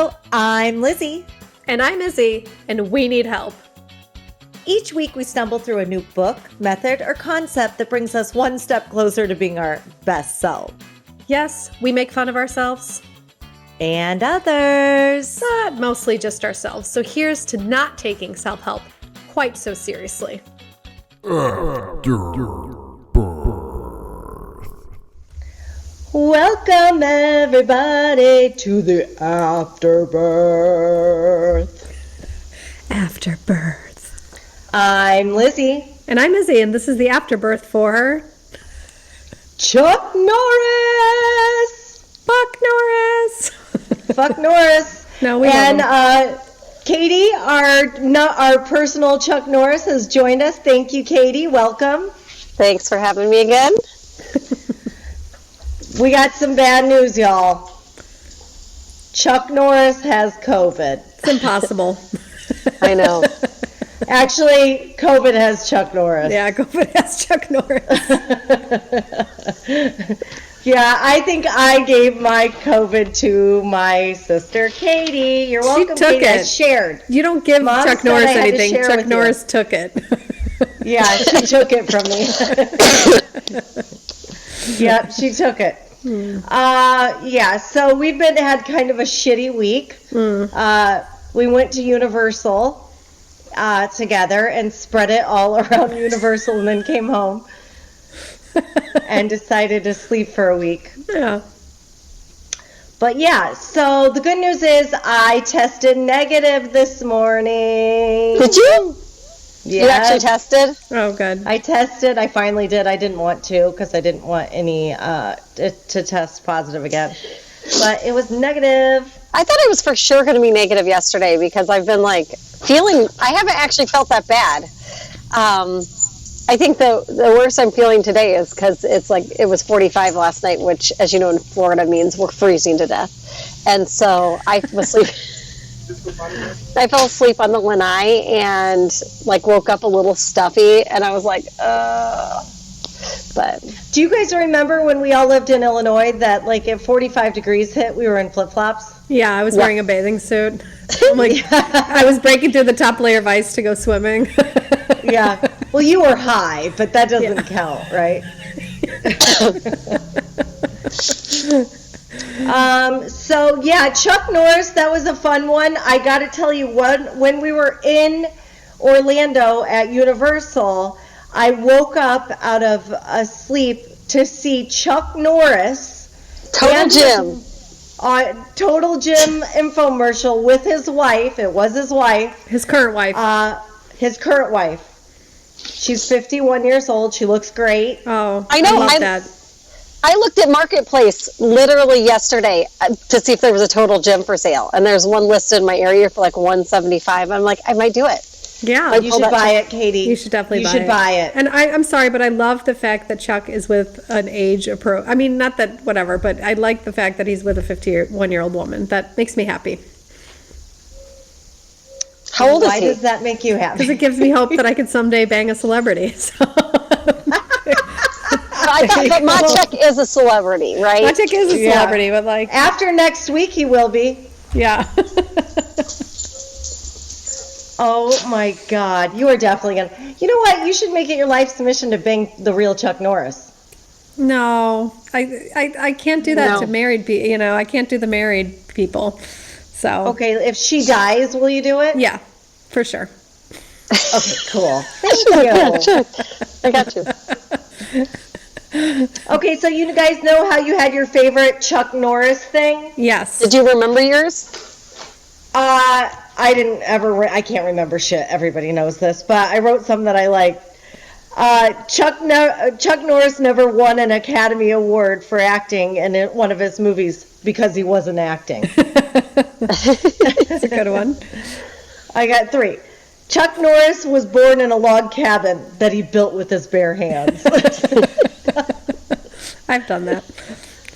Hello, I'm Lizzie. And I'm Izzy, and we need help. Each week we stumble through a new book, method, or concept that brings us one step closer to being our best self. Yes, we make fun of ourselves. And others. But mostly just ourselves. So here's to not taking self-help quite so seriously. Welcome everybody to the Afterbirth. Afterbirth. I'm Lizzie. And I'm Izzy, and this is the Afterbirth for... Chuck Norris! Fuck Norris! Fuck Norris. No, we and love him. Katie, our personal Chuck Norris, has joined us. Thank you, Katie. Welcome. Thanks for having me again. We got some bad news, y'all. Chuck Norris has COVID. It's impossible. I know. Actually, COVID has Chuck Norris. Yeah, COVID has Chuck Norris. Yeah, I think I gave my COVID to my sister, Katie. You're welcome, She took Katie. I it. shared. You don't give Mom Chuck said Norris I had to anything. share Chuck with Norris you. took it. Yeah, she took it from me. Yep, she took it. Yeah, so we've had kind of a shitty week. We went to Universal together and spread it all around Universal and then came home and decided to sleep for a week. Yeah. But yeah, so the good news is I tested negative this morning. Did you? Yeah. You actually tested? Oh, good. I tested. I finally did. I didn't want to because I didn't want any to test positive again. But it was negative. I thought it was for sure going to be negative yesterday because I've been I haven't actually felt that bad. I think the worst I'm feeling today is because it was 45 last night, which, as you know, in Florida means we're freezing to death. And so I was asleep. I fell asleep on the lanai and woke up a little stuffy, and I was like, But do you guys remember when we all lived in Illinois that if 45 degrees hit, we were in flip-flops? Yeah, I was wearing a bathing suit. I was breaking through the top layer of ice to go swimming. Yeah. Well, you were high, but that doesn't count, right? So yeah, Chuck Norris, that was a fun one. I got to tell you, when we were in Orlando at Universal, I woke up out of a sleep to see Chuck Norris. Total Gym. Total Gym infomercial with his wife. It was his wife. His current wife. His current wife. She's 51 years old. She looks great. Oh, I know. I love that. I looked at Marketplace literally yesterday to see if there was a Total Gym for sale, and there's one listed in my area for $175. I'm like, I might do it. Yeah, you should buy it, Katie. You should definitely buy it. And I'm sorry, but I love the fact that Chuck is with an age I mean, not that whatever, but I like the fact that he's with a 51-year-old woman. That makes me happy. How old is he? Why does that make you happy? Because it gives me hope that I can someday bang a celebrity. So. I thought that Maciek is a celebrity, right? Maciek is a celebrity, but after next week he will be. Yeah. Oh my God, you are definitely gonna. You know what? You should make it your life's mission to bang the real Chuck Norris. No, I can't do that to married people. I can't do the married people. So okay, if she dies, will you do it? Yeah, for sure. Okay, cool. Thank you. Yeah, sure. I got you. Okay, so you guys know how you had your favorite Chuck Norris thing? Yes. Did you remember yours? I didn't ever. I can't remember shit. Everybody knows this, but I wrote something that I liked. Chuck Norris never won an Academy Award for acting in one of his movies because he wasn't acting. That's a good one. I got 3. Chuck Norris was born in a log cabin that he built with his bare hands. I've done that.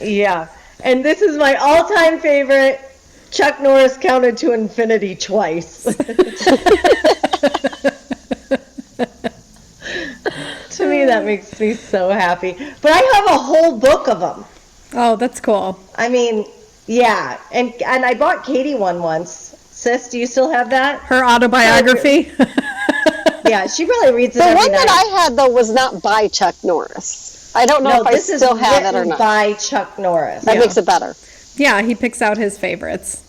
Yeah. And this is my all-time favorite. Chuck Norris counted to infinity twice. To me, that makes me so happy. But I have a whole book of them. Oh, that's cool. I mean, Yeah, and I bought Katie one once. Sis, do you still have that? Her autobiography. Yeah, she probably reads it The every one night. that I had, though, was not by Chuck Norris. I don't know if I this still is have it or written not. by Chuck Norris. That makes it better. Yeah, he picks out his favorites.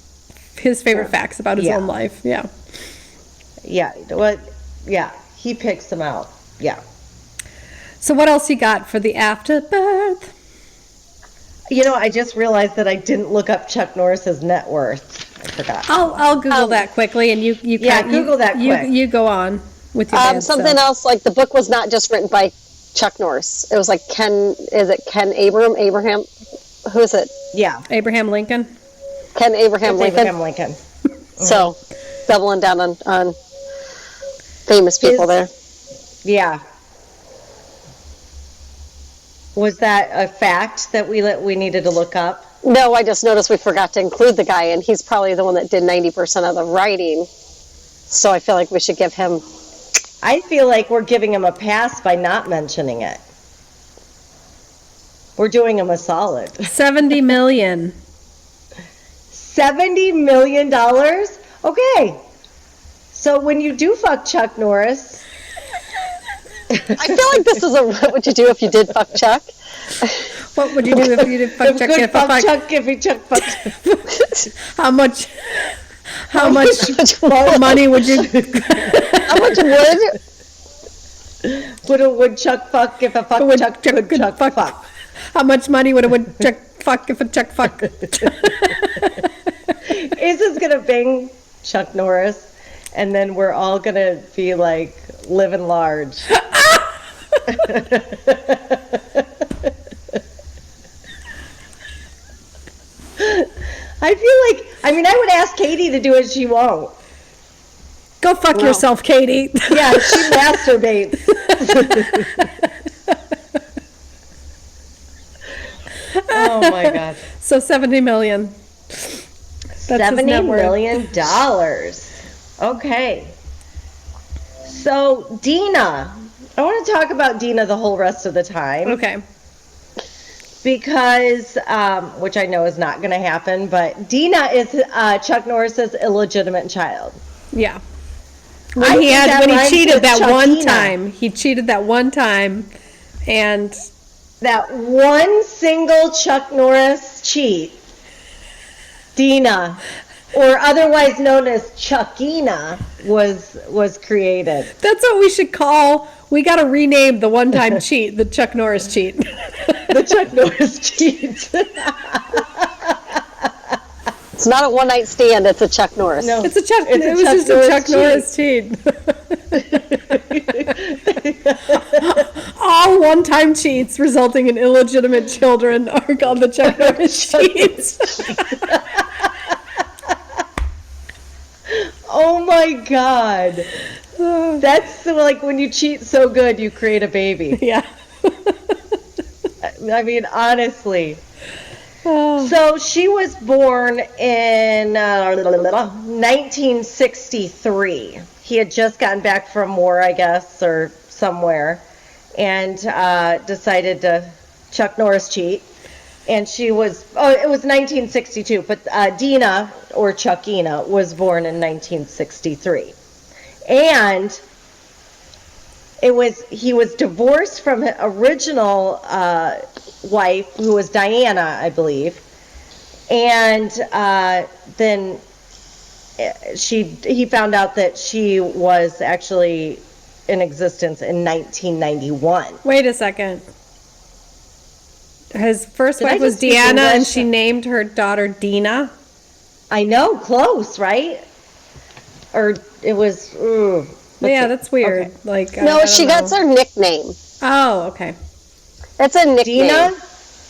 His favorite facts about his own life. Yeah. Yeah, he picks them out. Yeah. So what else you got for the afterbirth? You know, I just realized that I didn't look up Chuck Norris's net worth. I forgot. I'll Google that quickly, and you Google that quick. You go on with your bad Something self. else, like the book was not just written by Chuck Norris. It was like Ken Abraham? Who is it? Yeah. Abraham Lincoln. Ken Abraham It's Lincoln. Abraham Lincoln. So, doubling down on famous people there. Yeah. Was that a fact that we needed to look up? No, I just noticed we forgot to include the guy, and he's probably the one that did 90% of the writing. So I feel like we should give him... I feel like we're giving him a pass by not mentioning it. We're doing him a solid. $70 million. $70 million? Okay. So when you do fuck Chuck Norris... I feel like this is what would you do if you did fuck Chuck? What would you do if you did fuck Chuck? Good fuck Chuck if he Chuck fucked. How much money would you... How much would Chuck fuck if a fuck Chuck could Chuck fuck? How much money would a woodchuck fuck if a Chuck fuck? Is gonna bang Chuck Norris, and then we're all gonna be like living large. I feel like, I would ask Katie to do it, she won't. Go fuck yourself, Katie. Yeah, she masturbates. Oh my God. So $70 million. That's $70 million. Okay. So Dina, I want to talk about Dina the whole rest of the time. Okay. Because, which I know is not going to happen, but Dina is Chuck Norris's illegitimate child. Yeah. When he cheated that one time. He cheated that one time, and that one single Chuck Norris cheat, Dina, or otherwise known as Chuckina, was created. That's what we should call. We got to rename the one-time cheat the Chuck Norris cheat. The Chuck Norris cheat. It's not a one-night stand, it's a Chuck Norris. No, it was just a Chuck Norris cheat. All one-time cheats resulting in illegitimate children are called the Chuck Norris cheats. Oh my God. That's like when you cheat so good you create a baby. Yeah. Honestly. So she was born in 1963. He had just gotten back from war, I guess, or somewhere, and decided to Chuck Norris cheat. And she was, it was 1962, but Dina, or Chuckina, was born in 1963. And he was divorced from his original wife, who was Diana, I believe, and then he found out that she was actually in existence in 1991. Wait a second. His first wife was Deanna, and she named her daughter Dina. I know, close, right? Or it was. Yeah, that's weird. Okay. Like no, she got her nickname. Oh, okay. It's a nickname.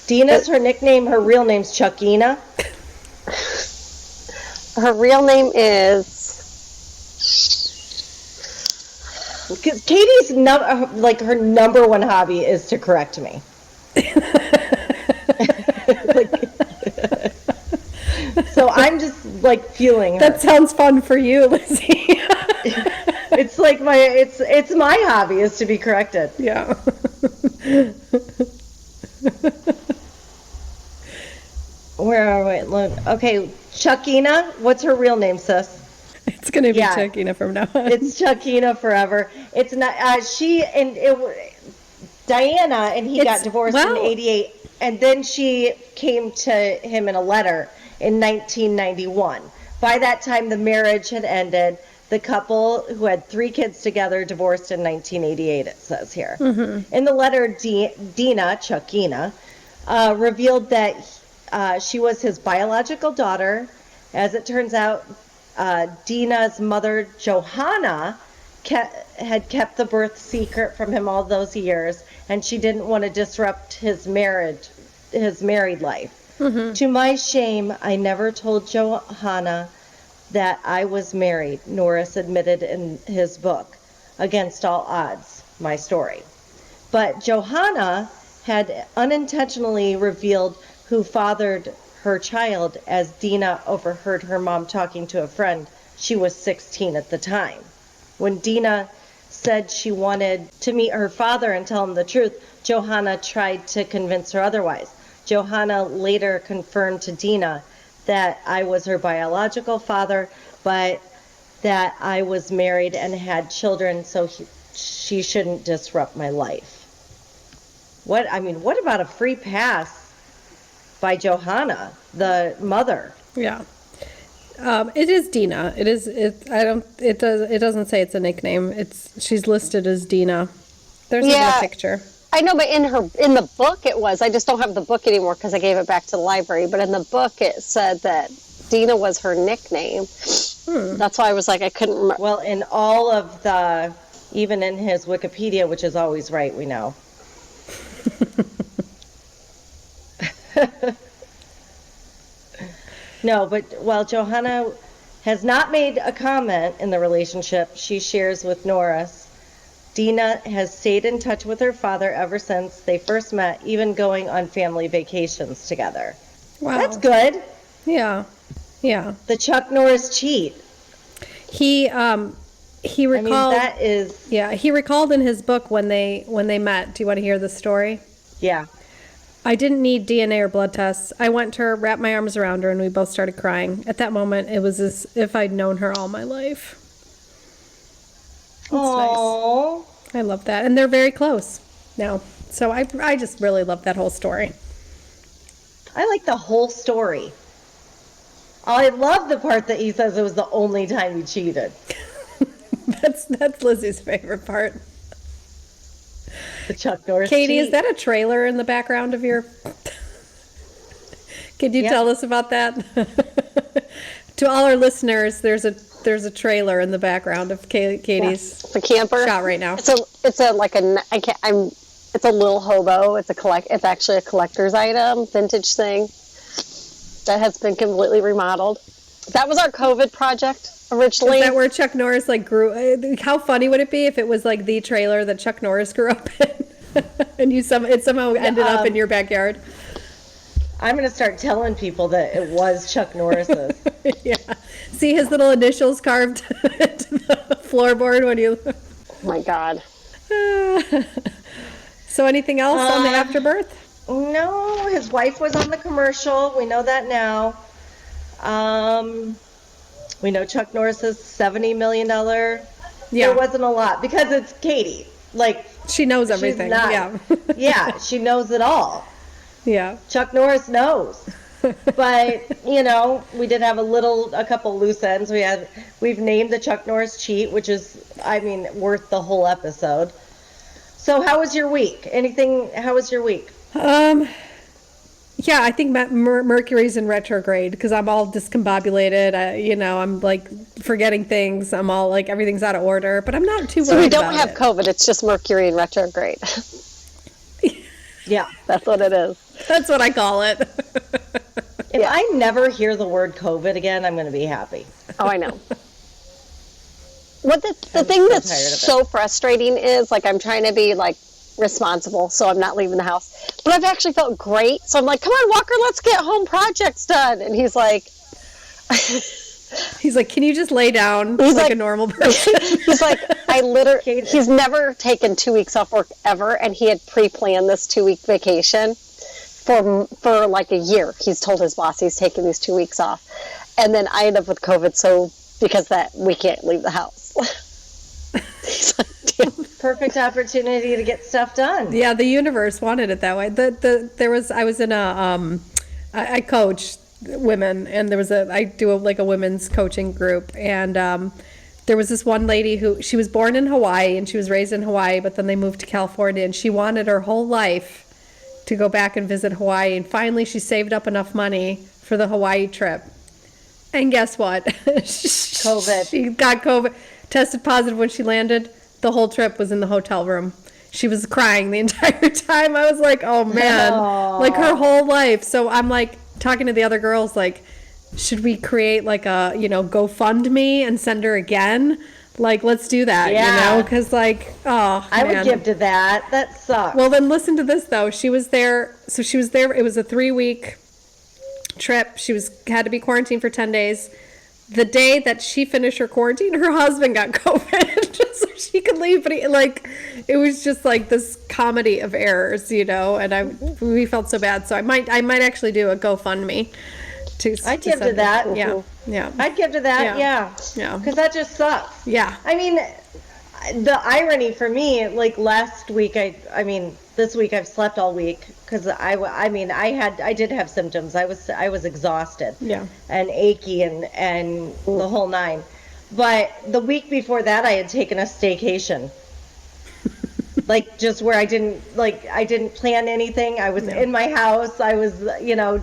Dina's her nickname. Her real name's Chuckina. Her real name is. Because Katie's her number one hobby is to correct me. So I'm just feeling her. That sounds fun for you, Lizzie. It's like it's my hobby is to be corrected. Yeah. Where are we? Look, okay, Chuckina. What's her real name, sis? It's going to be Chuckina from now on. It's Chuckina forever. It's not, Diana and he got divorced in 88, and then she came to him in a letter in 1991. By that time, the marriage had ended. The couple, who had 3 kids together, divorced in 1988, it says here. Mm-hmm. In the letter, Dina, Chuckina, revealed that she was his biological daughter. As it turns out, Dina's mother, Johanna, had kept the birth secret from him all those years, and she didn't want to disrupt his married life. Mm-hmm. To my shame, I never told Johanna that I was married, Norris admitted in his book, Against All Odds, My Story. But Johanna had unintentionally revealed who fathered her child, as Dina overheard her mom talking to a friend. She was 16 at the time. When Dina said she wanted to meet her father and tell him the truth, Johanna tried to convince her otherwise. Johanna later confirmed to Dina that I was her biological father, but that I was married and had children, so she shouldn't disrupt my life. What about a free pass by Johanna, the mother? Yeah. It is Dina. It is. It doesn't say it's a nickname. She's listed as Dina. There's a picture. I know, but in the book it was. I just don't have the book anymore because I gave it back to the library. But in the book it said that Dina was her nickname. That's why I was like, I couldn't remember. Well, in all of even in his Wikipedia, which is always right, we know. No, but while Johanna has not made a comment in the relationship she shares with Norris, Dina has stayed in touch with her father ever since they first met, even going on family vacations together. Wow. That's good. Yeah. Yeah. The Chuck Norris cheat. He recalled. That is. Yeah, he recalled in his book when they met. Do you want to hear the story? Yeah. I didn't need DNA or blood tests. I went to her, wrapped my arms around her, and we both started crying. At that moment, it was as if I'd known her all my life. Aww. Nice. I love that. And they're very close now. So I just really love that whole story. I like the whole story. I love the part that he says it was the only time he cheated. That's Lizzie's favorite part. The Chuck Norris Katie, cheat. is that a trailer in the background of your... Could you tell us about that? To all our listeners, there's a trailer in the background of Katie's the camper shot right now. It's a little hobo. It's actually a collector's item, vintage thing that has been completely remodeled. That was our COVID project originally. Is that where Chuck Norris grew? How funny would it be if it was like the trailer that Chuck Norris grew up in, and it somehow ended up in your backyard? I'm going to start telling people that it was Chuck Norris's. Yeah. See his little initials carved into the floorboard when you... Oh, my God. So anything else on the Afterbirth? No, his wife was on the commercial. We know that now. We know Chuck Norris's $70 million. Yeah. There wasn't a lot because it's Katie. She knows everything. Yeah, she knows it all. Yeah. Chuck Norris knows. But, we did have a couple loose ends. We've named the Chuck Norris cheat, which is, worth the whole episode. So how was your week? How was your week? Yeah, I think Mercury's in retrograde because I'm all discombobulated. I'm forgetting things. I'm all everything's out of order, but I'm not too worried. So we don't have COVID. It's just Mercury in retrograde. Yeah, that's what it is. That's what I call it. If I never hear the word COVID again, I'm going to be happy. Oh, I know. What the thing that's so frustrating is I'm trying to be responsible, so I'm not leaving the house. But I've actually felt great. So I'm like, come on, Walker, let's get home projects done. And he's like, can you just lay down like a normal person? He's like, he's never taken 2 weeks off work ever. And he had pre-planned this 2-week vacation. for like a year. He's told his boss he's taking these 2 weeks off. And then I end up with COVID, because we can't leave the house. He's like, damn. Perfect opportunity to get stuff done. Yeah, the universe wanted it that way. I was in I coach women, and I do a women's coaching group, and there was this one lady she was born in Hawaii and she was raised in Hawaii, but then they moved to California, and she wanted her whole life to go back and visit Hawaii, and finally she saved up enough money for the Hawaii trip. And guess what? COVID. She got COVID, tested positive when she landed. The whole trip was in the hotel room. She was crying the entire time. I was like, oh man, like her whole life. So I'm like talking to the other girls, like, should we create like a, GoFundMe and send her again? Like, let's do that, because like, I would give to that. That sucks. Well, then listen to this though. She was there. It was a 3-week trip. Had to be quarantined for 10 days. The day that she finished her quarantine, her husband got COVID, just so she could leave. But it was just like this comedy of errors, and we felt so bad. So I might actually do a GoFundMe. I'd give to that. Yeah. I'd give to that. Yeah. Because that just sucks. Yeah. I mean, the irony for me, like last week, this week I've slept all week because I did have symptoms. I was exhausted. Yeah. And achy and the whole nine. But the week before that, I had taken a staycation. Like just where I didn't plan anything. I was in my house. I was,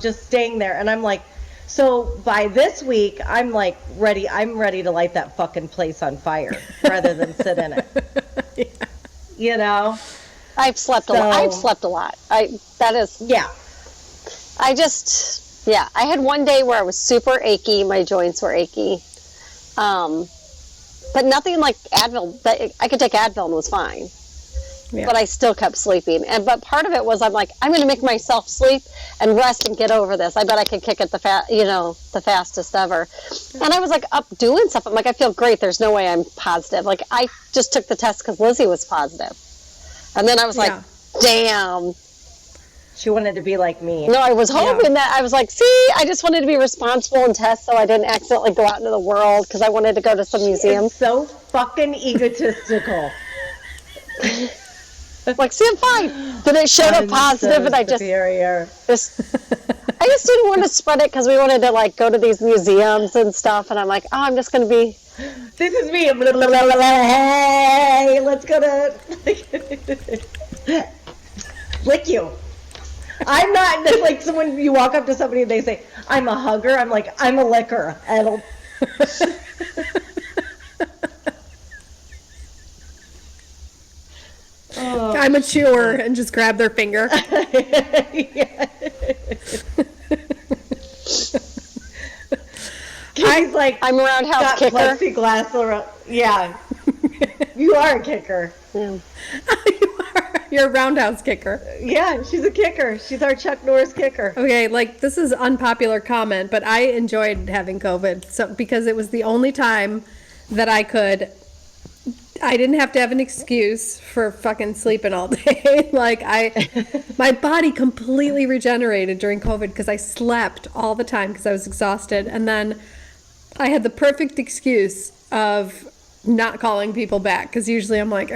just staying there. And I'm like, so by this week, I'm like ready. I'm ready to light that fucking place on fire rather than sit in it. Yeah. I've slept a lot. I've slept a lot. I had one day where I was super achy. My joints were achy. But nothing like Advil. I could take Advil and it was fine. Yeah. But I still kept sleeping. But part of it was I'm like, I'm going to make myself sleep and rest and get over this. I bet I could kick it the fastest ever. And I was like up doing stuff. I'm like, I feel great. There's no way I'm positive. Like I just took the test because Lizzie was positive. And then I was like, damn. She wanted to be like me. No, I was hoping that I was like, see, I just wanted to be responsible and test so I didn't accidentally go out into the world because I wanted to go to some museum. It's so fucking egotistical. Like, see, I'm fine. Then it showed up positive, and I just didn't want to spread it because we wanted to like go to these museums and stuff. And I'm like, oh, I'm just going to be. This is me. Blah, blah, blah, blah, hey, let's go to lick you. I'm not like someone. You walk up to somebody and they say, "I'm a hugger." I'm like, I'm a licker. I'm a chewer and just grab their finger. He's like, I'm a roundhouse kicker. Plexiglass around. Yeah, you are a kicker. Yeah. You're a roundhouse kicker. Yeah, she's a kicker. She's our Chuck Norris kicker. Okay, like this is unpopular comment, but I enjoyed having COVID because it was the only time that I didn't have to have an excuse for fucking sleeping all day. My body completely regenerated during COVID because I slept all the time because I was exhausted. And then I had the perfect excuse of not calling people back because usually I'm like,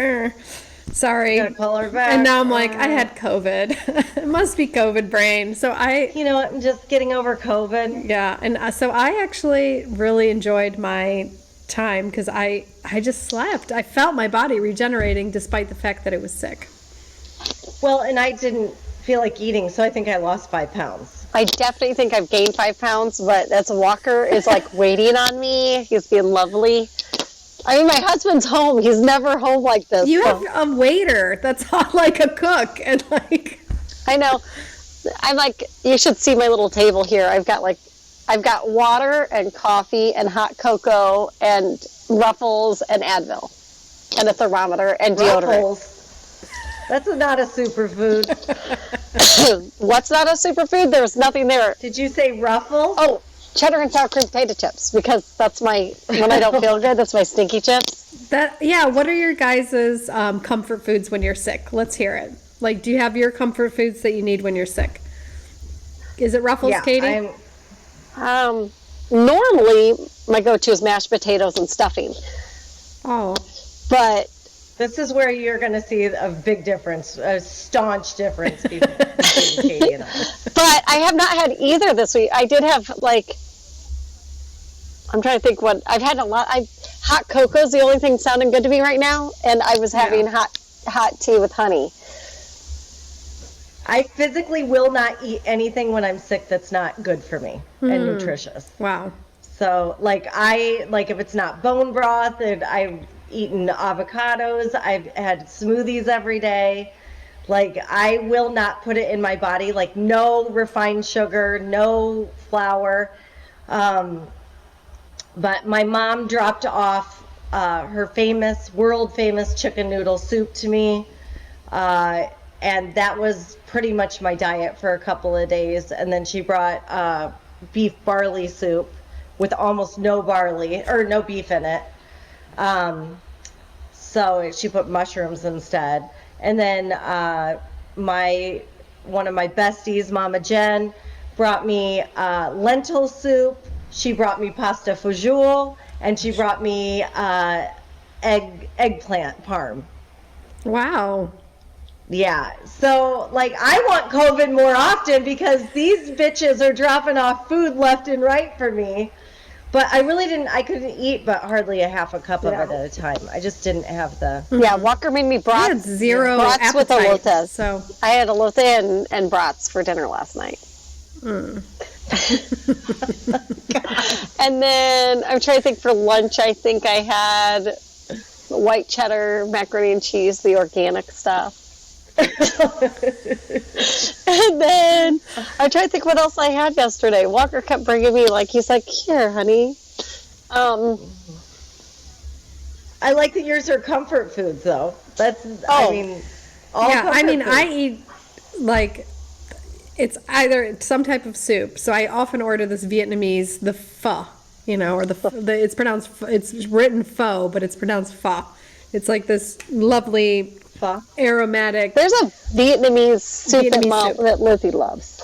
sorry. Gotta call her back. And now I'm like, I had COVID. It must be COVID brain. So I'm just getting over COVID. Yeah. And so I actually really enjoyed my time because I just slept. I felt my body regenerating despite the fact that it was sick. Well, and I didn't feel like eating, so I think I lost 5 pounds. I definitely think I've gained 5 pounds, but that's Walker is like waiting on me. He's being lovely. I mean, my husband's home. He's never home like this. You have a waiter that's not like a cook and like. I know. I'm like, you should see my little table here. I've got water and coffee and hot cocoa and Ruffles and Advil and a thermometer and deodorant. Ruffles. That's not a superfood. What's not a superfood? There was nothing there. Did you say Ruffles? Oh, cheddar and sour cream potato chips because that's when I don't feel good, that's my stinky chips. What are your guys' comfort foods when you're sick? Let's hear it. Like, do you have your comfort foods that you need when you're sick? Is it Ruffles, Katie? Normally my go-to is mashed potatoes and stuffing. Oh. But this is where you're going to see a big difference, a staunch difference between Katie and I. But I have not had either this week. I did have I'm trying to think what I've had. Hot cocoa is the only thing sounding good to me right now, and I was having hot tea with honey. I physically will not eat anything when I'm sick that's not good for me and nutritious. Wow. So if it's not bone broth, and I've eaten avocados, I've had smoothies every day. I will not put it in my body. No refined sugar, no flour. But my mom dropped off her world famous chicken noodle soup to me. And that was pretty much my diet for a couple of days. And then she brought beef barley soup with almost no barley or no beef in it. So she put mushrooms instead. And then one of my besties, Mama Jen, brought me lentil soup. She brought me pasta fajoule, and she brought me eggplant parm. Wow. Yeah. So, I want COVID more often because these bitches are dropping off food left and right for me. But I couldn't eat but hardly a half a cup of it at a time. I just didn't have the... Yeah, Walker made me brats. I had zero brats appetite, with elotes. So I had elote and brats for dinner last night. And then I'm trying to think for lunch. I think I had white cheddar, macaroni and cheese, the organic stuff. And then I'm trying to think what else I had yesterday. Walker kept bringing me he's like, here, honey. I like that yours are comfort foods, though. That's, I eat it's either some type of soup. So I often order this Vietnamese, the pho, or it's written pho, but it's pronounced pho. It's this lovely pho, aromatic. There's a Vietnamese soup that Lizzie loves.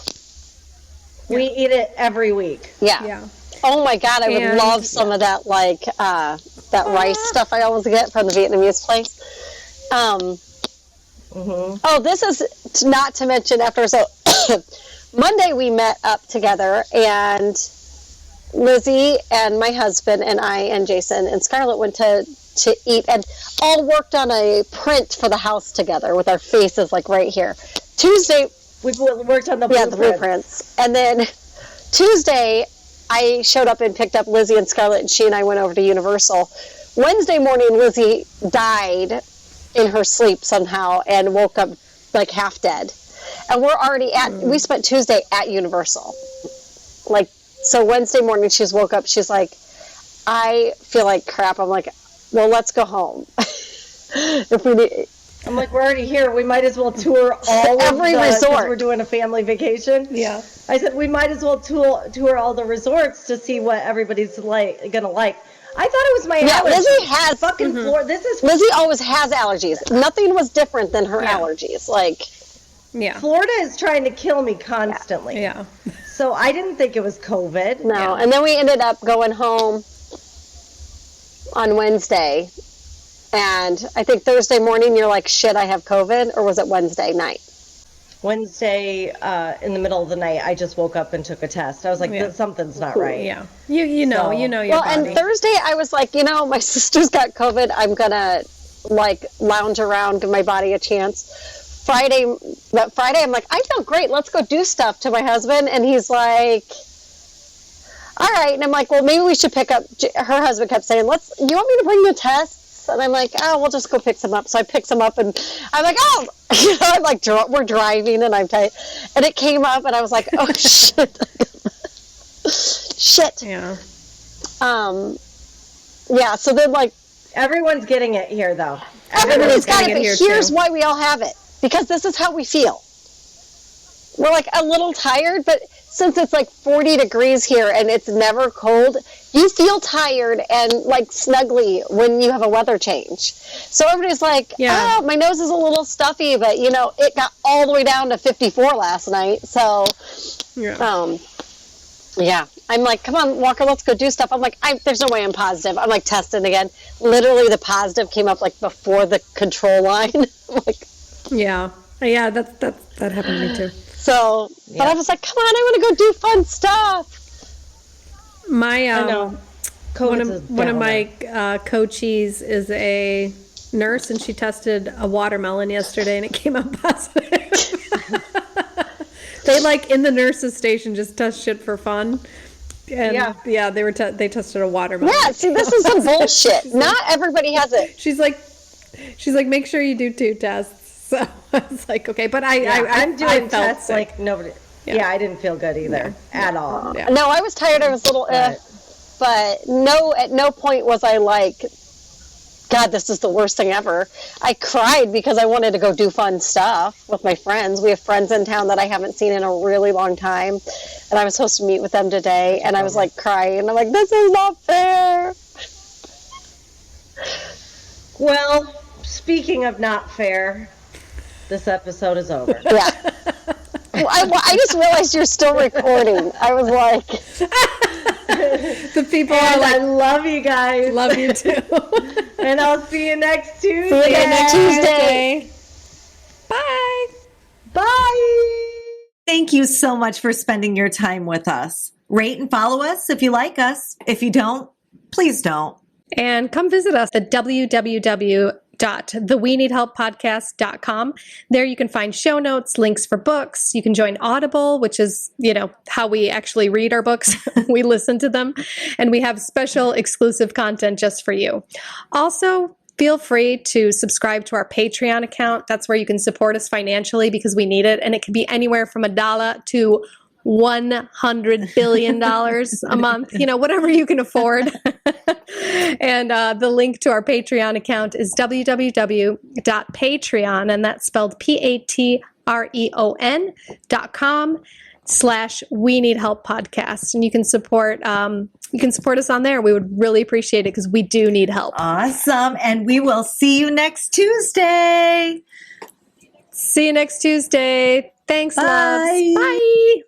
We eat it every week. Yeah. Oh my God, I would love some of that, that rice stuff I always get from the Vietnamese place. Oh, this is not to mention so Monday we met up together, and Lizzie and my husband and I and Jason and Scarlett went to eat and all worked on a print for the house together with our faces right here. Tuesday we worked on the blueprints. And then Tuesday I showed up and picked up Lizzie and Scarlett, and she and I went over to Universal. Wednesday morning Lizzie died in her sleep somehow and woke up half dead. And we're already we spent Tuesday at Universal. So Wednesday morning she woke up, she's like, I feel like crap. I'm like, well, let's go home. I'm like, we're already here. We might as well tour every resort. We're doing a family vacation. Yeah. I said, we might as well tour all the resorts to see what everybody's gonna like. I thought it was my allergies. Lizzie has fucking Lizzie always has allergies. Nothing was different than her allergies. Florida is trying to kill me constantly. Yeah. So I didn't think it was COVID. No. Yeah. And then we ended up going home on Wednesday. And I think Thursday morning you're like, shit, I have COVID, or was it Wednesday night? Wednesday in the middle of the night, I just woke up and took a test. I was like, something's not right. Yeah. You know your body. And Thursday I was like, my sister's got COVID. I'm going to lounge around, give my body a chance. Friday I'm like, I feel great. Let's go do stuff to my husband. And he's like, all right. And I'm like, well, maybe we should pick up. Her husband kept saying, you want me to bring the tests? And I'm like, oh, we'll just go pick some up. So I picked some up, and I'm like, oh, I'm like, we're driving, and I'm tight. And it came up, and I was like, oh, shit. Shit. Yeah. Yeah, so then, everyone's getting it here, though. Everybody's got it, but here's why we all have it. Because this is how we feel. We're, a little tired, but since it's like 40 degrees here and it's never cold, you feel tired and like snuggly when you have a weather change. So everybody's like, oh, my nose is a little stuffy, but you know, it got all the way down to 54 last night. So, yeah, I'm like, come on, Walker, let's go do stuff. I'm like, there's no way I'm positive. I'm like testing again. Literally the positive came up like before the control line. I'm like, yeah, that happened to me too. So, but I was like, come on, I want to go do fun stuff. My I know. One of my coaches is a nurse, and she tested a watermelon yesterday, and it came out positive. They like in the nurses' station just test shit for fun, and they tested a watermelon. Yeah, see, this is some bullshit. Not everybody has it. She's like, make sure you do 2 tests. So I was like, okay, but I'm doing tests sick. like nobody. Yeah, I didn't feel good either at all. Yeah. No, I was tired. I was a little, but no, at no point was I like, God, this is the worst thing ever. I cried because I wanted to go do fun stuff with my friends. We have friends in town that I haven't seen in a really long time, and I was supposed to meet with them today, and I was like crying, and I'm like, this is not fair. Well, speaking of not fair, this episode is over. Yeah. I just realized you're still recording. I was like... The people and are like... I love you guys. Love you too. And I'll see you next Tuesday. See you next Tuesday. Bye. Bye. Thank you so much for spending your time with us. Rate and follow us if you like us. If you don't, please don't. And come visit us at www.theweneedhelppodcast.com. There you can find show notes, links for books. You can join Audible, which is, how we actually read our books. We listen to them. And we have special exclusive content just for you. Also, feel free to subscribe to our Patreon account. That's where you can support us financially because we need it. And it can be anywhere from $1 to $100 billion a month, whatever you can afford. And the link to our Patreon account is www.patreon, and that's spelled patreon.com/We Need Help Podcast. And you can support us on there. We would really appreciate it because we do need help. Awesome. And we will see you next Tuesday. See you next Tuesday. Thanks, Bye. loves. Bye.